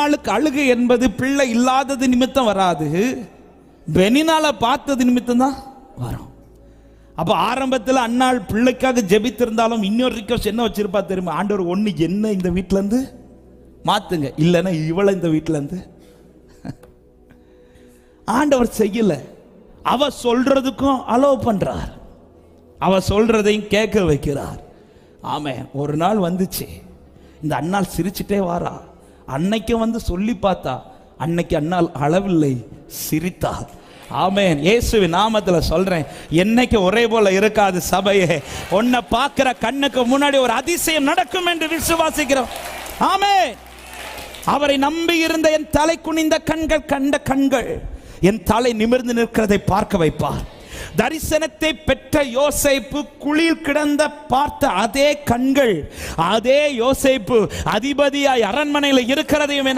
அன்னாளுக்கு அழுகை என்பது பிள்ளை இல்லாதது நிமித்தம் வராது, பெனினால பார்த்தது நிமித்தம் தான் வரும். அப்ப ஆரம்பத்தில் அன்னாள் பிள்ளைக்காக ஜெபித்திருந்தாலும் இன்னொரு ரிக்வெஸ்ட் என்ன வச்சிருப்பா தெரியுமா? ஆண்டவர் ஒண்ணு என்ன இந்த வீட்டுல இருந்து மாத்துங்க, இல்லைன்னா இவளை இந்த வீட்டுல இருந்து. ஆண்டவர் செய்யல, அவ சொல்றதுக்கும் அலோவ் பண்றார், அவ சொல்றதையும் கேட்க வைக்கிறார். ஆமே. ஒரு நாள் வந்துச்சு, இந்த அன்னாள் சிரிச்சுட்டே வாரா. அன்னைக்கு வந்து சொல்லி பார்த்தா, அன்னைக்கு அன்னாள் அளவில்லை, சிரித்தாள். ஆமென். இயேசுவின் நாமத்துல சொல்றேன், என்னைக்கு ஒரே போல இருக்காது சபையே. உன்னை பார்க்கிற கண்ணுக்கு முன்னாடி ஒரு அதிசயம் நடக்கும் என்று விசுவாசிக்கிறோம். ஆமென். அவரை நம்பி இருந்த என் தலை குனிந்த கண்கள் கண்ட கண்கள் என் தலை நிமிர்ந்து நிற்கிறதை பார்க்க வைப்பார். தரிசனத்தை பெற்ற யோசேப்பு குளிர் கிடந்த பார்த்த அதே கண்கள், அதே யோசேப்பு அதிபதியாய் அரண்மனையில் இருக்கிறதையும்